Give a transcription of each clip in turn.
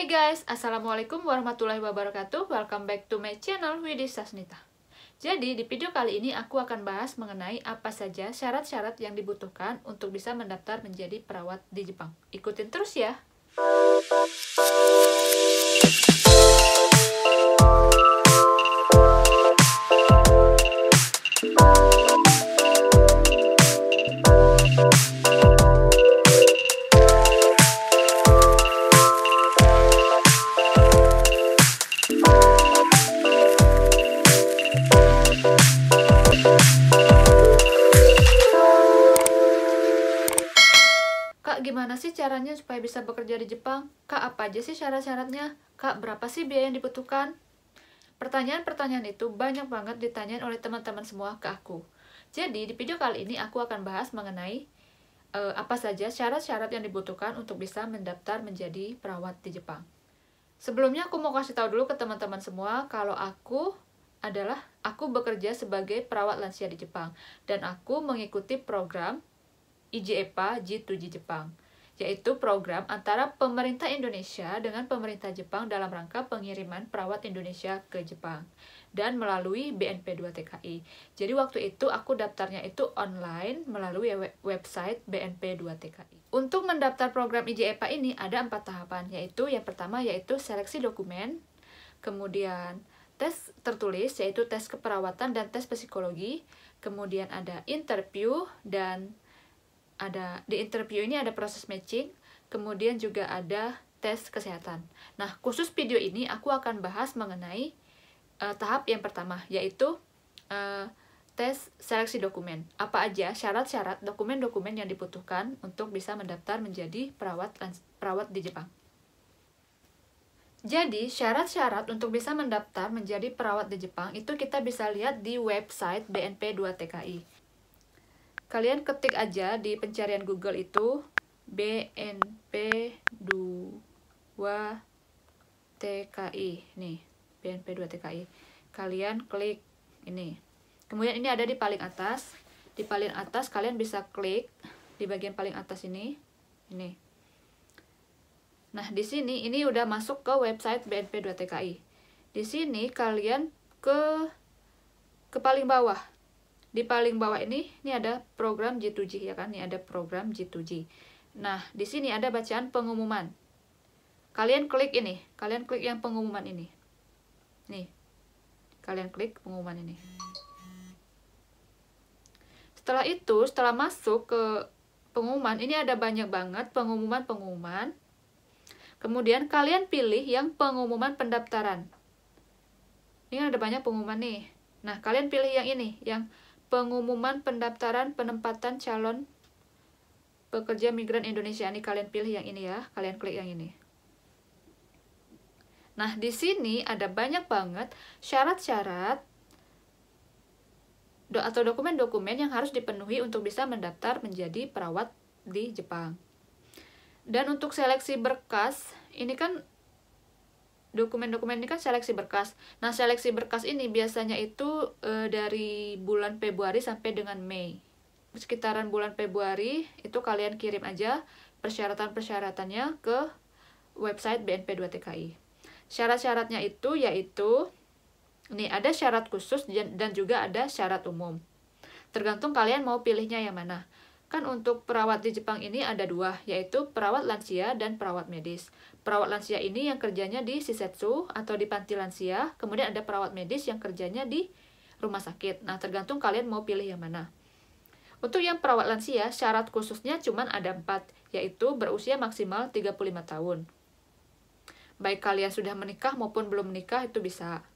Hai guys, Assalamualaikum warahmatullahi wabarakatuh. Welcome back to my channel Widi Sasnita. Jadi di video kali ini aku akan bahas mengenai apa saja syarat-syarat yang dibutuhkan untuk bisa mendaftar menjadi perawat di Jepang. Ikutin terus ya. Kak, gimana sih caranya supaya bisa bekerja di Jepang? Kak, apa aja sih syarat-syaratnya? Kak, berapa sih biaya yang dibutuhkan? Pertanyaan-pertanyaan itu banyak banget ditanyain oleh teman-teman semua ke aku. Jadi, di video kali ini aku akan bahas mengenai apa saja syarat-syarat yang dibutuhkan untuk bisa mendaftar menjadi perawat di Jepang. Sebelumnya aku mau kasih tahu dulu ke teman-teman semua kalau aku bekerja sebagai perawat lansia di Jepang dan aku mengikuti program IJEPA J2J Jepang, yaitu program antara pemerintah Indonesia dengan pemerintah Jepang dalam rangka pengiriman perawat Indonesia ke Jepang dan melalui BNP2TKI. Jadi waktu itu aku daftarnya itu online melalui website BNP2TKI. Untuk mendaftar program IJEPA ini ada 4 tahapan, yaitu yang pertama yaitu seleksi dokumen, kemudian tes tertulis yaitu tes keperawatan dan tes psikologi, kemudian ada interview dan di interview ini ada proses matching, kemudian juga ada tes kesehatan. Nah, khusus video ini aku akan bahas mengenai tahap yang pertama, yaitu tes seleksi dokumen. Apa aja syarat-syarat dokumen-dokumen yang dibutuhkan untuk bisa mendaftar menjadi perawat di Jepang. Jadi, syarat-syarat untuk bisa mendaftar menjadi perawat di Jepang itu kita bisa lihat di website BNP2TKI. Kalian ketik aja di pencarian Google itu BNP2TKI. Nih, BNP2TKI. Kalian klik ini. Kemudian ini ada di paling atas. Di paling atas kalian bisa klik di bagian paling atas ini. Ini. Nah, di sini ini udah masuk ke website BNP2TKI. Di sini kalian ke paling bawah. Di paling bawah ini ada program J2J ya kan? Ini ada program J2J. Nah, di sini ada bacaan pengumuman. Kalian klik ini, kalian klik yang pengumuman ini. Nih. Kalian klik pengumuman ini. Setelah itu, setelah masuk ke pengumuman, ini ada banyak banget pengumuman-pengumuman. Kemudian kalian pilih yang pengumuman pendaftaran. Ini ada banyak pengumuman nih. Nah, kalian pilih yang ini, yang pengumuman pendaftaran penempatan calon pekerja migran Indonesia. Ini kalian pilih yang ini ya, kalian klik yang ini. Nah, di sini ada banyak banget syarat-syarat atau dokumen-dokumen yang harus dipenuhi untuk bisa mendaftar menjadi perawat di Jepang. Dan untuk seleksi berkas, ini kan dokumen-dokumen ini kan seleksi berkas. Nah, seleksi berkas ini biasanya itu dari bulan Februari sampai dengan Mei. Sekitaran bulan Februari itu kalian kirim aja persyaratan-persyaratannya ke website BNP2TKI. Syarat-syaratnya itu yaitu ini ada syarat khusus dan juga ada syarat umum. Tergantung kalian mau pilihnya yang mana. Kan untuk perawat di Jepang ini ada dua, yaitu perawat lansia dan perawat medis. Perawat lansia ini yang kerjanya di shisetsu atau di panti lansia, kemudian ada perawat medis yang kerjanya di rumah sakit. Nah, tergantung kalian mau pilih yang mana. Untuk yang perawat lansia, syarat khususnya cuma ada 4, yaitu berusia maksimal 35 tahun. Baik kalian sudah menikah maupun belum menikah itu bisa.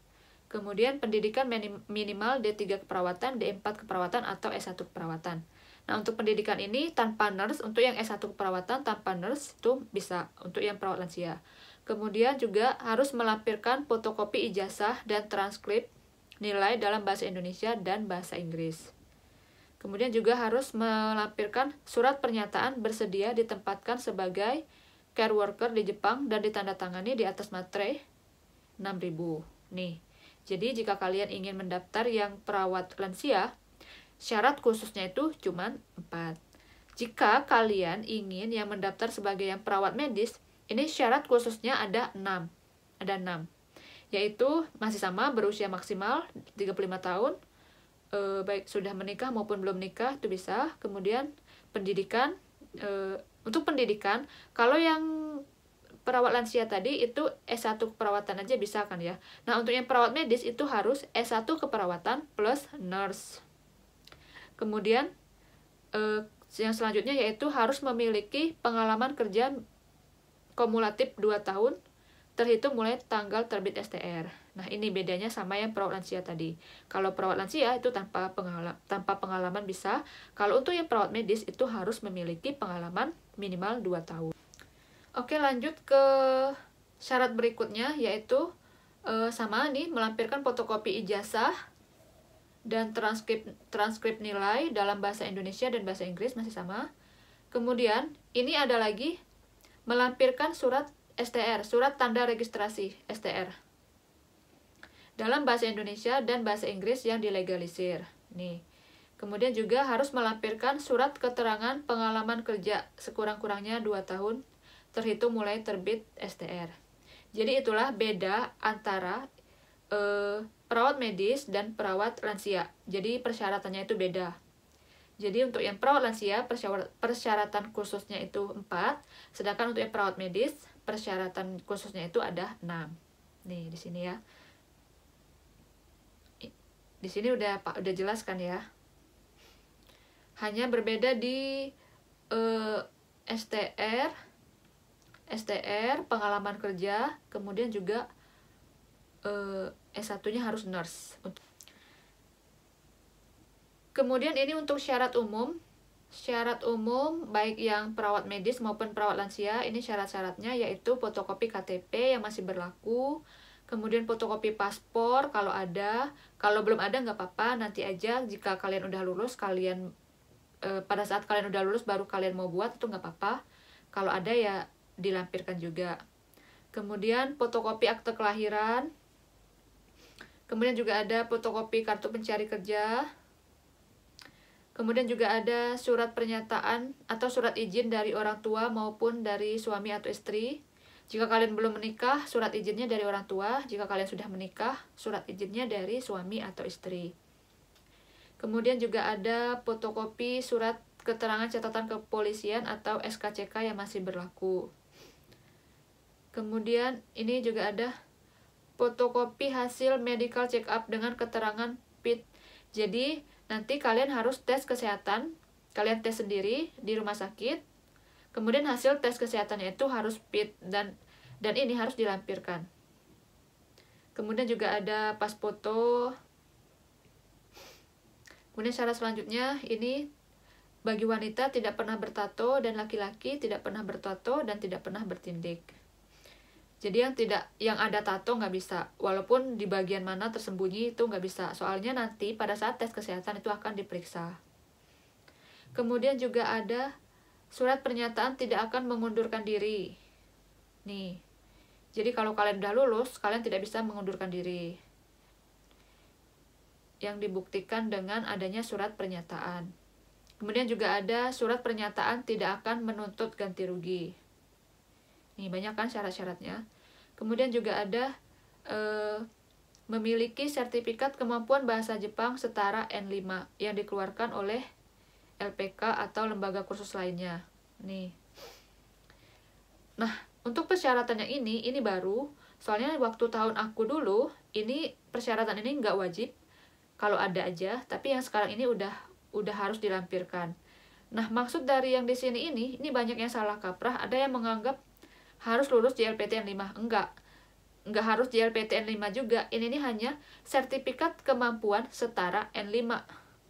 Kemudian pendidikan minimal D3 keperawatan, D4 keperawatan, atau S1 keperawatan. Nah, untuk pendidikan ini tanpa nurse, untuk yang S1 keperawatan tanpa nurse itu bisa untuk yang perawat lansia. Kemudian juga harus melampirkan fotokopi ijazah dan transkrip nilai dalam bahasa Indonesia dan bahasa Inggris. Kemudian juga harus melampirkan surat pernyataan bersedia ditempatkan sebagai care worker di Jepang dan ditandatangani di atas materai 6.000. Nih, jadi jika kalian ingin mendaftar yang perawat lansia, syarat khususnya itu cuma 4. Jika kalian ingin yang mendaftar sebagai yang perawat medis, Ini syarat khususnya ada 6. Ada 6. Yaitu masih sama, berusia maksimal 35 tahun, baik sudah menikah maupun belum menikah itu bisa. Kemudian pendidikan, untuk pendidikan, kalau yang perawat lansia tadi itu S1 keperawatan aja bisa kan ya. Nah, untuk yang perawat medis itu harus S1 keperawatan plus nurse. Kemudian yang selanjutnya yaitu harus memiliki pengalaman kerja kumulatif 2 tahun terhitung mulai tanggal terbit STR. Nah, ini bedanya sama yang perawat lansia tadi. Kalau perawat lansia itu tanpa pengalaman bisa. Kalau untuk yang perawat medis itu harus memiliki pengalaman minimal 2 tahun. Oke, lanjut ke syarat berikutnya yaitu sama nih, melampirkan fotokopi ijazah dan transkrip nilai dalam bahasa Indonesia dan bahasa Inggris masih sama. Kemudian ini ada lagi melampirkan surat STR, surat tanda registrasi STR, dalam bahasa Indonesia dan bahasa Inggris yang dilegalisir. Nih. Kemudian juga harus melampirkan surat keterangan pengalaman kerja sekurang-kurangnya 2 tahun terhitung mulai terbit STR. Jadi itulah beda antara perawat medis dan perawat lansia. Jadi persyaratannya itu beda. Jadi untuk yang perawat lansia persyaratan khususnya itu 4, sedangkan untuk yang perawat medis persyaratan khususnya itu ada 6. Nih di sini ya. Di sini udah jelas kan ya. Hanya berbeda di STR, pengalaman kerja, kemudian juga S1-nya harus nurse. Kemudian ini untuk syarat umum. Syarat umum baik yang perawat medis maupun perawat lansia, ini syarat-syaratnya yaitu fotokopi KTP yang masih berlaku, kemudian fotokopi paspor kalau ada, kalau belum ada nggak apa-apa, nanti aja jika kalian udah lulus, pada saat kalian udah lulus baru kalian mau buat itu nggak apa-apa, kalau ada ya dilampirkan juga. Kemudian fotokopi akte kelahiran, kemudian juga ada fotokopi kartu pencari kerja. Kemudian juga ada surat pernyataan atau surat izin dari orang tua maupun dari suami atau istri. Jika kalian belum menikah, surat izinnya dari orang tua. Jika kalian sudah menikah, surat izinnya dari suami atau istri. Kemudian juga ada fotokopi surat keterangan catatan kepolisian atau SKCK yang masih berlaku. Kemudian ini juga ada fotokopi hasil medical check up dengan keterangan PIT. Jadi nanti kalian harus tes kesehatan, kalian tes sendiri di rumah sakit, kemudian hasil tes kesehatannya itu harus PIT dan ini harus dilampirkan. Kemudian juga ada pas foto. Kemudian syarat selanjutnya ini bagi wanita tidak pernah bertato dan laki-laki tidak pernah bertato dan tidak pernah bertindik. Jadi yang ada tato nggak bisa, walaupun di bagian mana tersembunyi itu nggak bisa, soalnya nanti pada saat tes kesehatan itu akan diperiksa. Kemudian juga ada surat pernyataan tidak akan mengundurkan diri. Nih, jadi kalau kalian udah lulus, kalian tidak bisa mengundurkan diri. Yang dibuktikan dengan adanya surat pernyataan. Kemudian juga ada surat pernyataan tidak akan menuntut ganti rugi. Nih, banyak kan syarat-syaratnya. Kemudian juga ada memiliki sertifikat kemampuan bahasa Jepang setara N5 yang dikeluarkan oleh LPK atau lembaga kursus lainnya. Nih. Nah, untuk persyaratannya ini baru. Soalnya waktu tahun aku dulu, ini persyaratan ini nggak wajib. Kalau ada aja, tapi yang sekarang ini udah harus dilampirkan. Nah, maksud dari yang di sini ini banyak yang salah kaprah. Ada yang menganggap harus lulus JLPTN 5. Enggak harus JLPTN 5 juga. Ini hanya sertifikat kemampuan setara N5.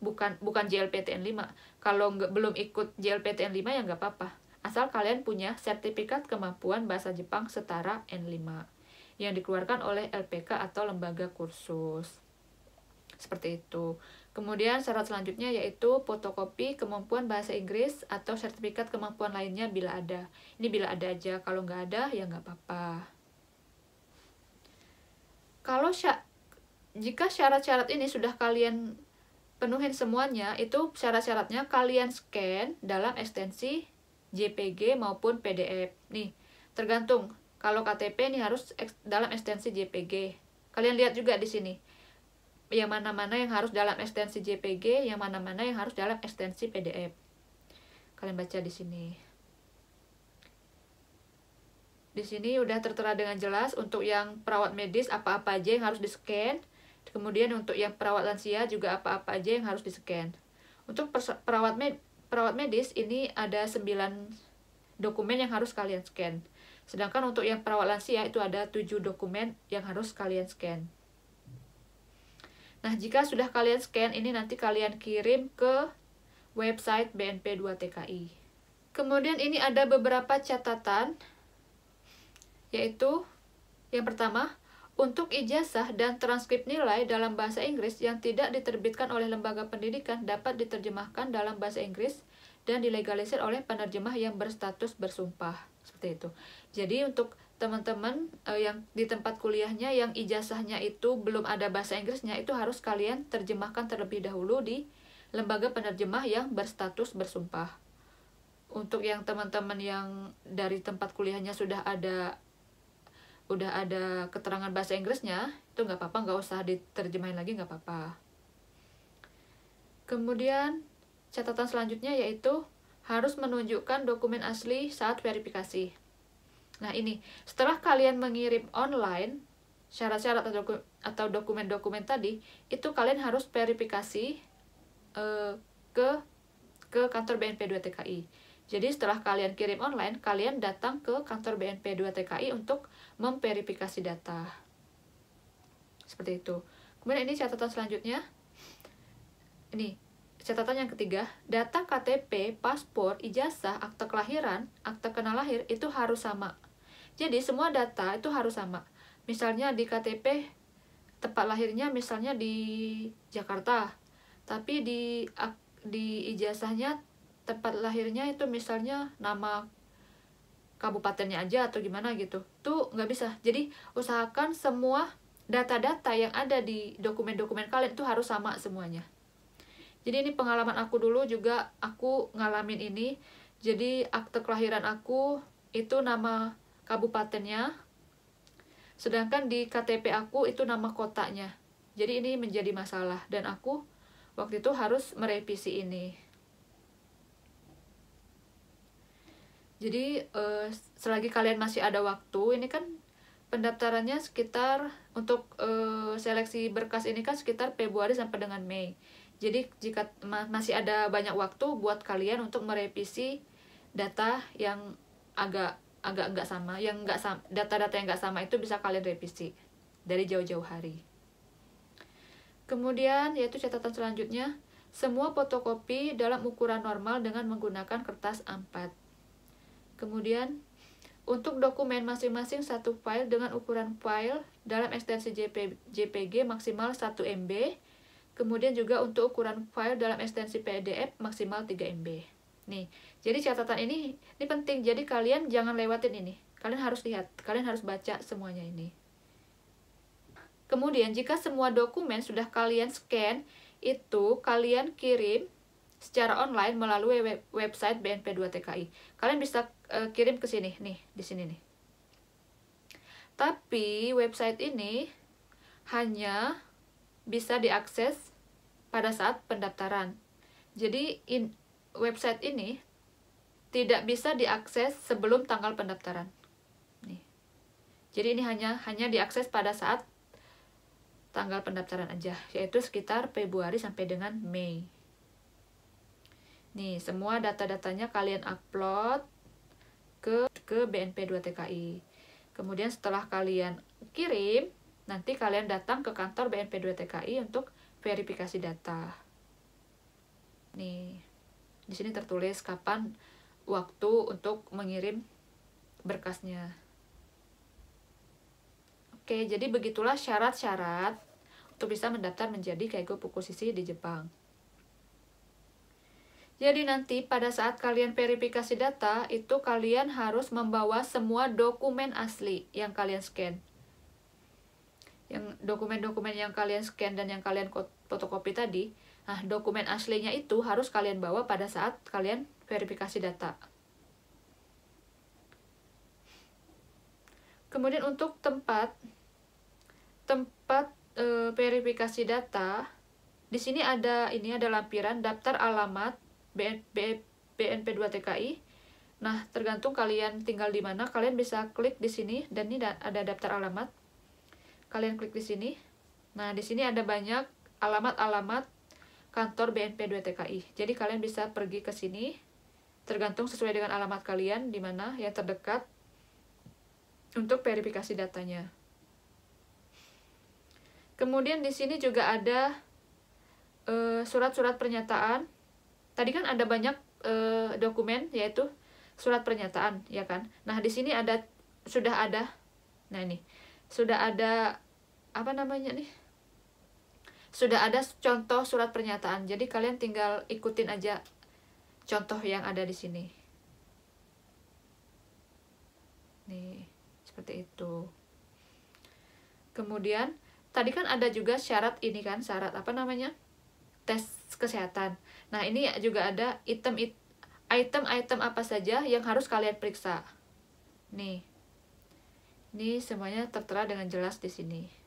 Bukan JLPTN 5. Kalau belum ikut JLPTN 5 ya nggak apa-apa. Asal kalian punya sertifikat kemampuan bahasa Jepang setara N5 yang dikeluarkan oleh LPK atau lembaga kursus. Seperti itu. Kemudian syarat selanjutnya yaitu fotokopi kemampuan bahasa Inggris atau sertifikat kemampuan lainnya bila ada. Ini bila ada aja, kalau nggak ada ya nggak apa-apa. Jika syarat-syarat ini sudah kalian penuhin semuanya, itu syarat-syaratnya kalian scan dalam ekstensi JPG maupun PDF. Nih, Tergantung. Kalau KTP ini harus dalam ekstensi JPG. Kalian lihat juga di sini. Yang mana-mana yang harus dalam ekstensi JPG, yang mana-mana yang harus dalam ekstensi PDF. Kalian baca di sini. Di sini udah tertera dengan jelas untuk yang perawat medis apa-apa aja yang harus di-scan. Kemudian untuk yang perawat lansia juga apa-apa aja yang harus di-scan. Untuk perawat medis ini ada 9 dokumen yang harus kalian scan. Sedangkan untuk yang perawat lansia itu ada 7 dokumen yang harus kalian scan. Nah, jika sudah kalian scan, ini nanti kalian kirim ke website BNP 2 TKI. Kemudian ini ada beberapa catatan, yaitu yang pertama, untuk ijazah dan transkrip nilai dalam bahasa Inggris yang tidak diterbitkan oleh lembaga pendidikan dapat diterjemahkan dalam bahasa Inggris dan dilegalisir oleh penerjemah yang berstatus bersumpah. Seperti itu. Jadi untuk teman-teman yang di tempat kuliahnya yang ijazahnya itu belum ada bahasa Inggrisnya, itu harus kalian terjemahkan terlebih dahulu di lembaga penerjemah yang berstatus bersumpah. Untuk yang teman-teman yang dari tempat kuliahnya sudah ada keterangan bahasa Inggrisnya, itu nggak apa-apa, nggak usah diterjemahin lagi, nggak apa-apa. Kemudian catatan selanjutnya yaitu harus menunjukkan dokumen asli saat verifikasi. Nah ini, setelah kalian mengirim online syarat-syarat atau dokumen-dokumen tadi, itu kalian harus verifikasi ke kantor BNP 2 TKI. Jadi setelah kalian kirim online, kalian datang ke kantor BNP 2 TKI untuk memverifikasi data. Seperti itu. Kemudian ini catatan selanjutnya. Ini catatan yang ketiga, data KTP, paspor, ijazah, akte kelahiran, akte kenal lahir itu harus sama. Jadi semua data itu harus sama. Misalnya di KTP tempat lahirnya misalnya di Jakarta, tapi di ijazahnya tempat lahirnya itu misalnya nama kabupatennya aja atau gimana gitu. Tuh nggak bisa. Jadi usahakan semua data-data yang ada di dokumen-dokumen kalian itu harus sama semuanya. Jadi ini pengalaman aku dulu juga, aku ngalamin ini. Jadi akte kelahiran aku itu nama kabupatennya, sedangkan di KTP aku itu nama kotanya. Jadi ini menjadi masalah dan aku waktu itu harus merevisi ini. Jadi selagi kalian masih ada waktu, ini kan pendaftarannya sekitar untuk seleksi berkas ini kan sekitar Februari sampai dengan Mei. Jadi jika masih ada banyak waktu buat kalian untuk merevisi data yang agak nggak sama, data-data yang nggak sama itu bisa kalian revisi dari jauh-jauh hari. Kemudian yaitu catatan selanjutnya, semua fotokopi dalam ukuran normal dengan menggunakan kertas A4. Kemudian untuk dokumen masing-masing satu file dengan ukuran file dalam ekstensi JPG maksimal 1 MB. Kemudian juga untuk ukuran file dalam ekstensi PDF maksimal 3 MB. Nih, jadi catatan ini penting. Jadi kalian jangan lewatin ini. Kalian harus lihat, kalian harus baca semuanya ini. Kemudian jika semua dokumen sudah kalian scan, itu kalian kirim secara online melalui website BNP 2 TKI. Kalian bisa kirim ke sini, nih, di sini nih. Tapi website ini hanya bisa diakses pada saat pendaftaran. Jadi website ini tidak bisa diakses sebelum tanggal pendaftaran. Nih. Jadi ini hanya diakses pada saat tanggal pendaftaran aja, yaitu sekitar Februari sampai dengan Mei. Nih, semua data-datanya kalian upload ke BNP 2 TKI. Kemudian setelah kalian kirim, nanti kalian datang ke kantor BNP 2 TKI untuk verifikasi data. Nih, di sini tertulis kapan waktu untuk mengirim berkasnya. Oke, jadi begitulah syarat-syarat untuk bisa mendaftar menjadi Keigo Fukushishi di Jepang. Jadi nanti pada saat kalian verifikasi data, itu kalian harus membawa semua dokumen asli yang kalian scan. Yang dokumen-dokumen yang kalian scan dan yang kalian fotokopi tadi, nah dokumen aslinya itu harus kalian bawa pada saat kalian verifikasi data. Kemudian untuk tempat verifikasi data, di sini ada lampiran daftar alamat BNP2TKI. Nah, tergantung kalian tinggal di mana, kalian bisa klik di sini dan ini ada daftar alamat. Kalian klik di sini. Nah, di sini ada banyak alamat-alamat kantor BNP2TKI. Jadi kalian bisa pergi ke sini, tergantung sesuai dengan alamat kalian di mana yang terdekat untuk verifikasi datanya. Kemudian di sini juga ada surat-surat pernyataan. Tadi kan ada banyak dokumen, yaitu surat pernyataan, ya kan? Nah, di sini sudah ada. Nah, ini sudah ada apa namanya nih? Sudah ada contoh surat pernyataan. Jadi kalian tinggal ikutin aja contoh yang ada di sini. Nih, seperti itu. Kemudian tadi kan ada juga syarat ini kan, syarat apa namanya? Tes kesehatan. Nah, ini juga ada item-item apa saja yang harus kalian periksa. Nih. Ini semuanya tertera dengan jelas di sini.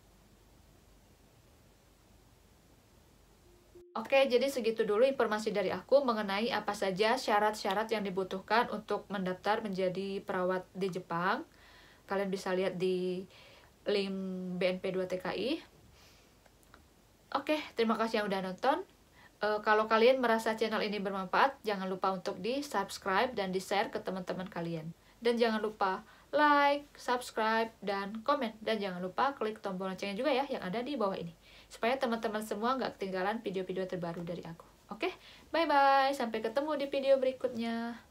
Oke, jadi segitu dulu informasi dari aku mengenai apa saja syarat-syarat yang dibutuhkan untuk mendaftar menjadi perawat di Jepang. Kalian bisa lihat di link BNP2TKI. Oke, terima kasih yang udah nonton. Kalau kalian merasa channel ini bermanfaat, jangan lupa untuk di-subscribe dan di-share ke teman-teman kalian. Dan jangan lupa like, subscribe, dan komen. Dan jangan lupa klik tombol loncengnya juga ya yang ada di bawah ini, supaya teman-teman semua nggak ketinggalan video-video terbaru dari aku. Oke, bye-bye. Sampai ketemu di video berikutnya.